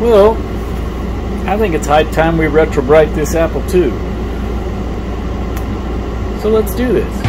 Well, I think it's high time we Retrobright this Apple II. So let's do this.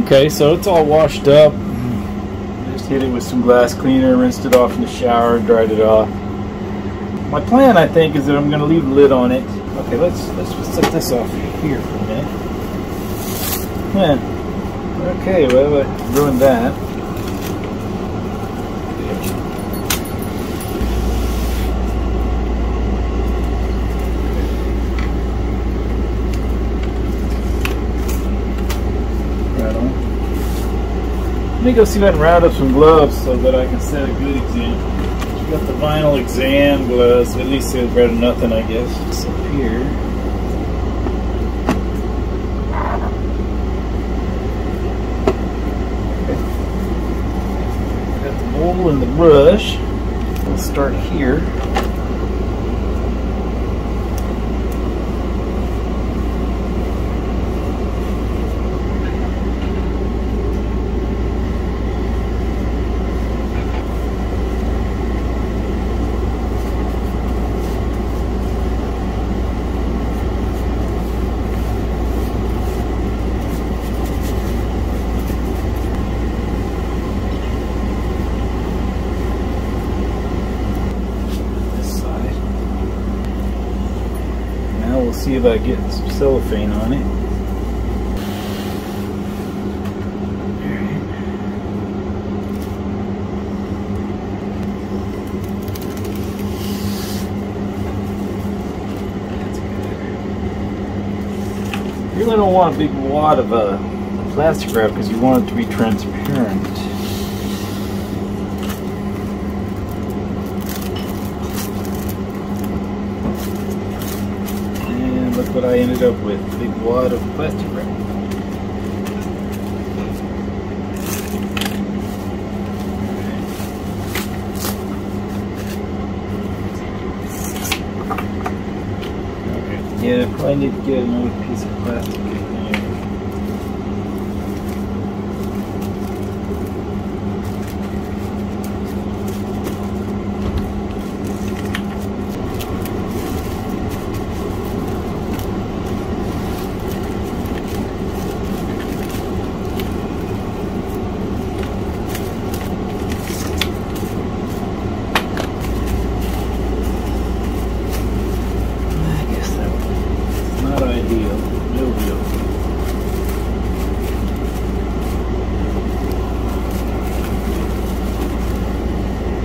Okay, so it's all washed up. Just hit it with some glass cleaner, rinsed it off in the shower, and dried it off. My plan, I think, is that I'm going to leave the lid on it. Okay, let's just set this off here for a minute. Yeah. Okay, well, I ruined that. Let me go see if I can round up some gloves so that I can set a good exam. We got the vinyl exam gloves, at least they're better than nothing, I guess. Just up here. Okay. Got the bowl and the brush. We'll start here. See if I get some cellophane on it. You really don't want a big wad of plastic wrap because you want it to be transparent. Look what I ended up with, a big wad of plastic wrap. Okay. Yeah, probably need to get another piece of plastic in there.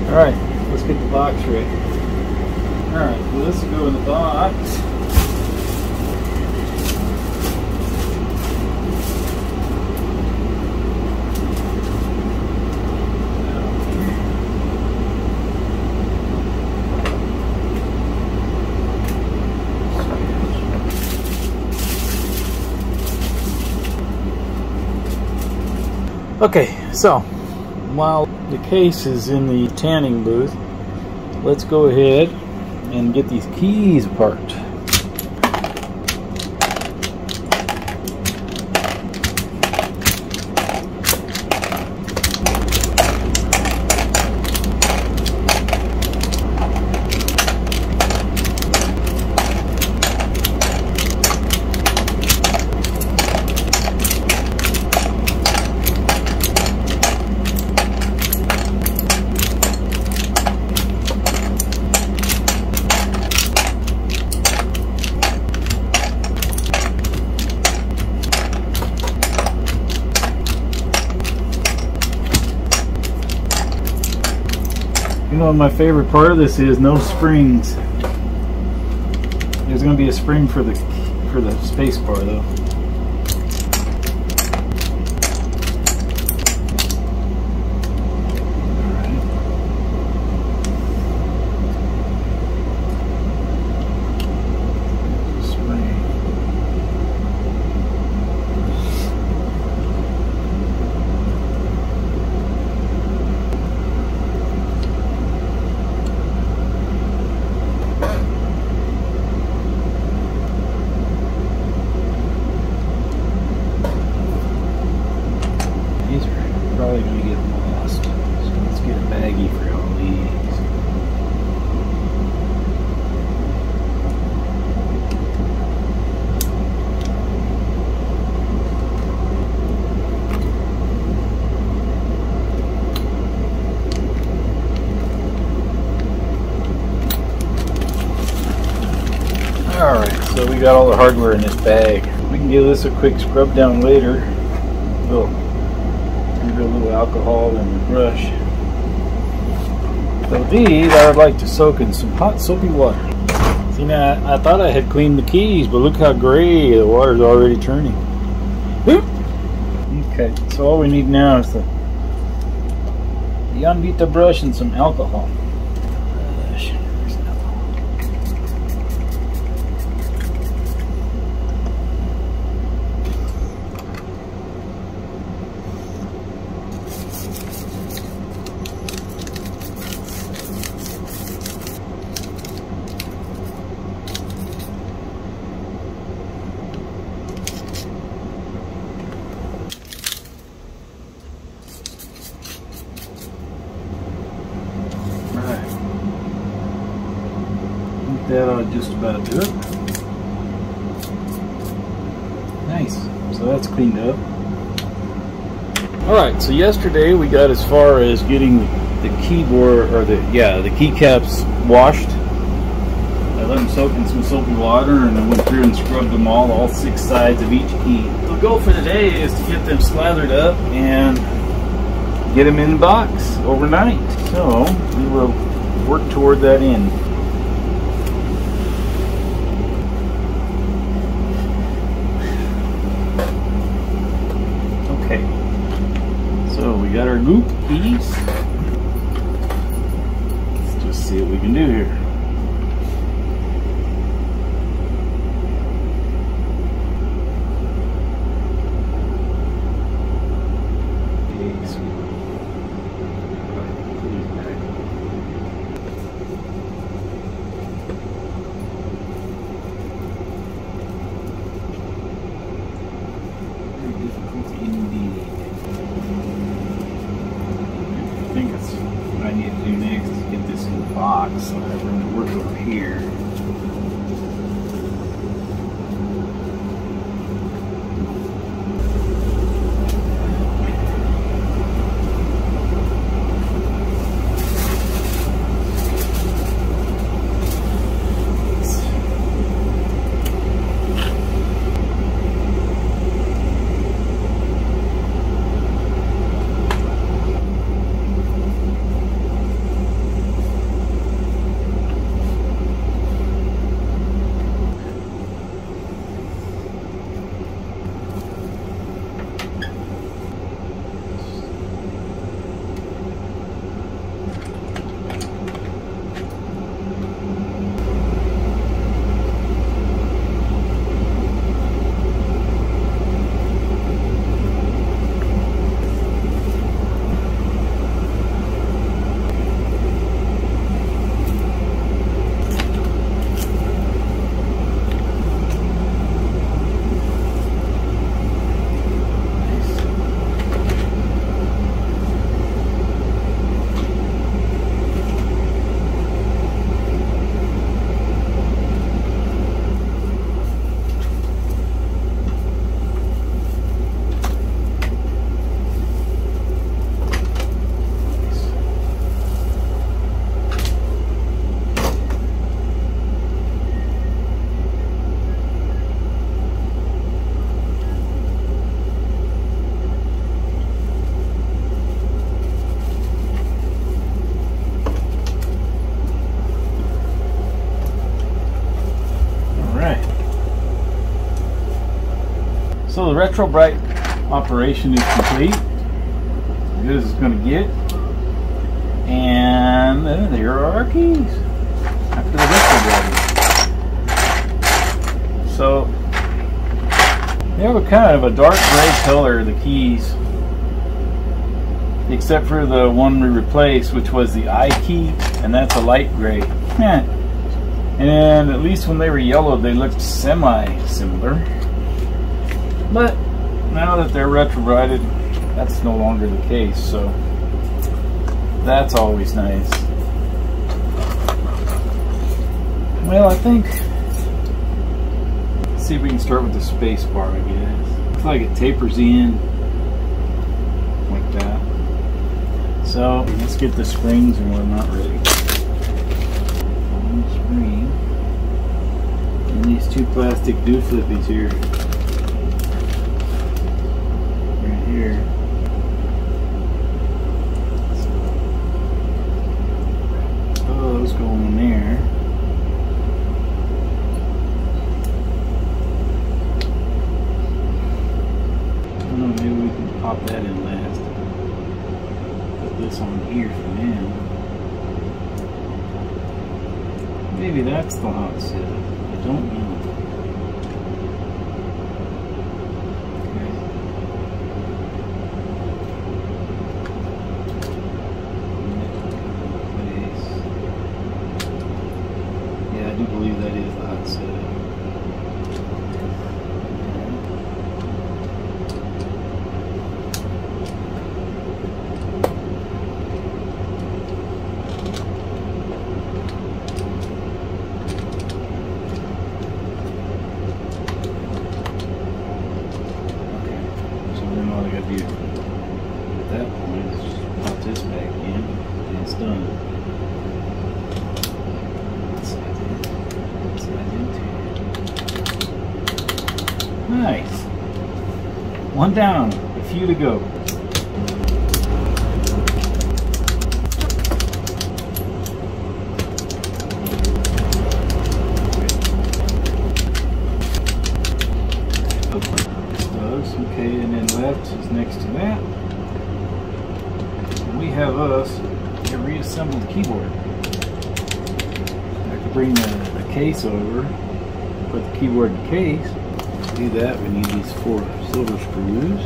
Alright, let's get the box ready. Alright, well, this will go in the box. Okay, so while the case is in the tanning booth, let's go ahead and get these keys apart. You know what my favorite part of this is? No springs. There's going to be a spring for the space bar though. So we got all the hardware in this bag. We can give this a quick scrub down later. We'll give it a little alcohol and a brush. So these I would like to soak in some hot soapy water. See, now I thought I had cleaned the keys, but look how gray the water's already turning. Okay, so all we need now is the Yanvita brush and some alcohol. That ought to just about do it. Nice. So that's cleaned up. Alright, so yesterday we got as far as getting the keyboard, or the keycaps washed. I let them soak in some soapy water and I went through and scrubbed them all 6 sides of each key. The goal for today is to get them slathered up and get them in the box overnight. So we will work toward that end. So we got our loop keys. Let's just see what we can do here. What I need to do next is get this in the box so I have room to work over here. So the Retrobright operation is complete. As good as it's going to get. And there are our keys after the Retrobright. So they have a kind of a dark gray color, the keys, except for the one we replaced, which was the I key, and that's a light gray. And at least when they were yellow, they looked semi-similar. But now that they're retrobrighted, that's no longer the case, so that's always nice. Well, I think, let's see if we can start with the space bar, I guess. Looks like it tapers in like that. So let's get the springs and whatnot ready. One spring and these two two plastic do-flippies here. Right here. Oh, those go in there. I don't know, maybe we can pop that in last. Put this on here for now. Maybe that's the hot setup. I don't know. Yeah, I do believe that is the hot setup. Nice. One down, a few to go. Okay, and then left is next to that. And we have us a reassembled keyboard. I could bring the case over, put the keyboard in the case. To do that, we need these 4 silver screws.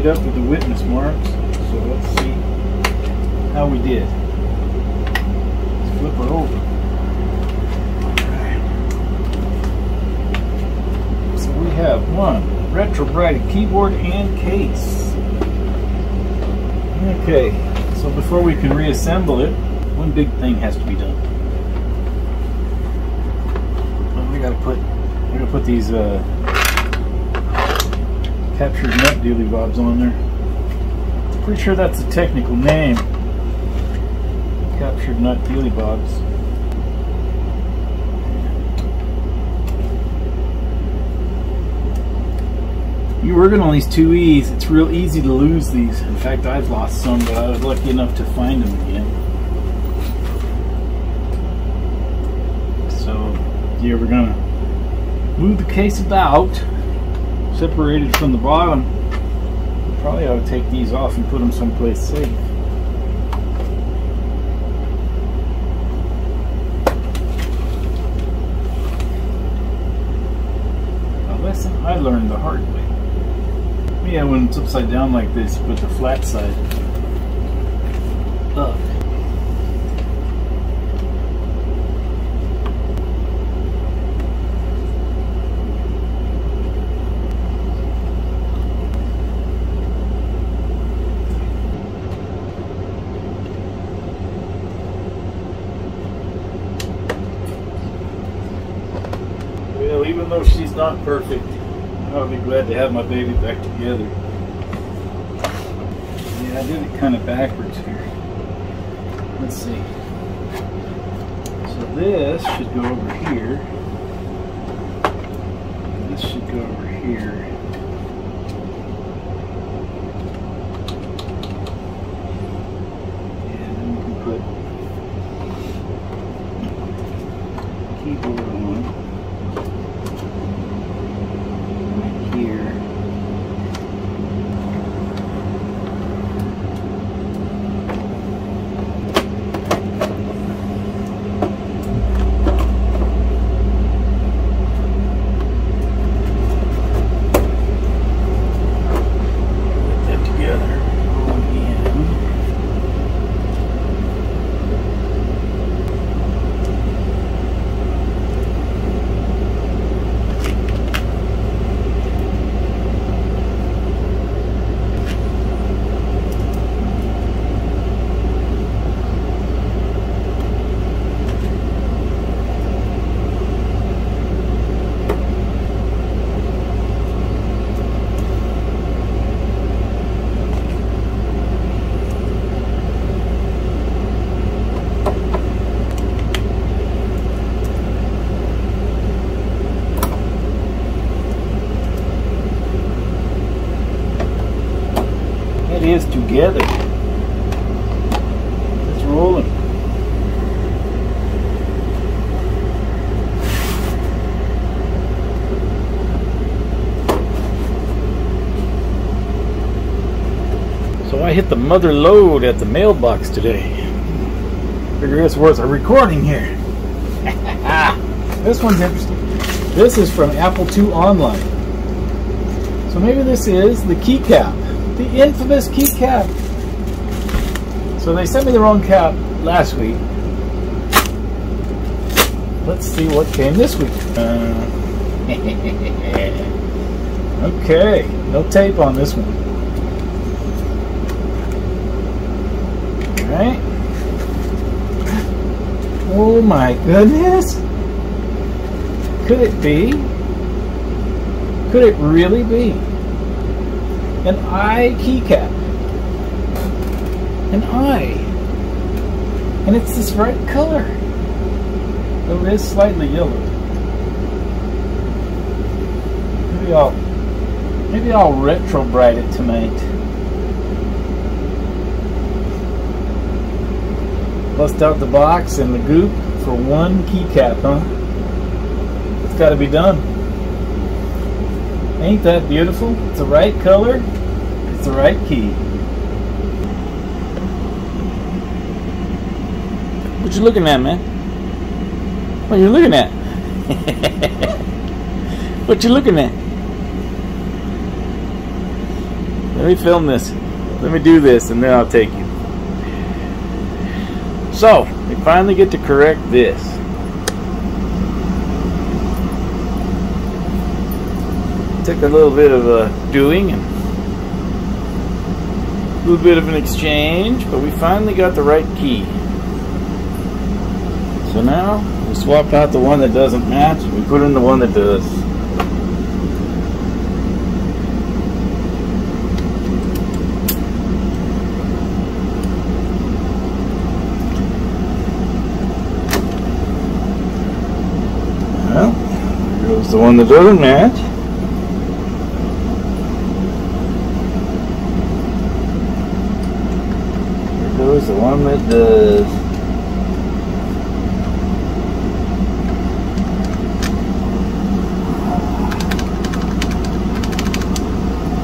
Up with the witness marks, so let's see how we did. Let's flip her over. Alright. So we have one Retrobright keyboard and case. Okay, so before we can reassemble it, one big thing has to be done. Well, we're gonna put these captured nut dealy bobs on there. Pretty sure that's the technical name. Captured nut dealy bobs. You're working on these 2Es, it's real easy to lose these. In fact, I've lost some, but I was lucky enough to find them again. So, yeah, we're gonna move the case about. Separated from the bottom. Probably ought to take these off and put them someplace safe. A lesson I learned the hard way. Yeah, when it's upside down like this, put the flat side up. Well, even though she's not perfect, I'll be glad to have my baby back together. Yeah, I did it kind of backwards here. Let's see. So this should go over here. And this should go over here. And then we can put keyboard on. is together. It's rolling. So I hit the mother lode at the mailbox today. Figure it's worth a recording here. This one's interesting. This is from Apple II Online. So maybe this is the keycap. The infamous keycap. So they sent me the wrong cap last week. Let's see what came this week. Okay, no tape on this one. Alright. Oh my goodness. Could it be? Could it really be? An eye keycap. An eye. And it's this right color. Though it is slightly yellow. Maybe I'll Retrobright it tonight. Bust out the box and the goop for one keycap, huh? It's got to be done. Ain't that beautiful? It's the right color. It's the right key. What you looking at, man? What you looking at? What you looking at? Let me film this. Let me do this and then I'll take you. So, we finally get to correct this. Took a little bit of doing and a little bit of an exchange, but we finally got the right key. So now, we swap out the one that doesn't match, and we put in the one that does. Well, here goes the one that doesn't match. Here goes the one that does.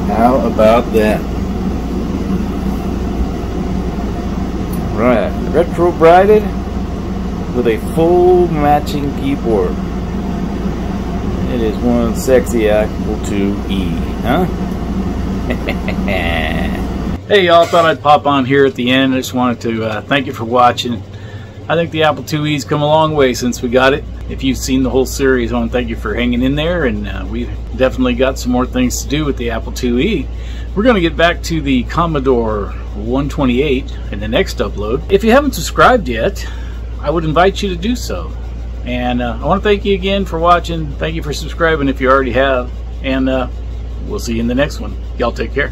How about that? Right, Retrobrighted with a full matching keyboard. It is one sexy Apple IIe, huh? Hey y'all, thought I'd pop on here at the end. I just wanted to thank you for watching. I think the Apple IIe's come a long way since we got it. If you've seen the whole series, I want to thank you for hanging in there, and we've definitely got some more things to do with the Apple IIe. We're going to get back to the Commodore 128 in the next upload. If you haven't subscribed yet, I would invite you to do so. And I want to thank you again for watching. Thank you for subscribing if you already have. And we'll see you in the next one. Y'all take care.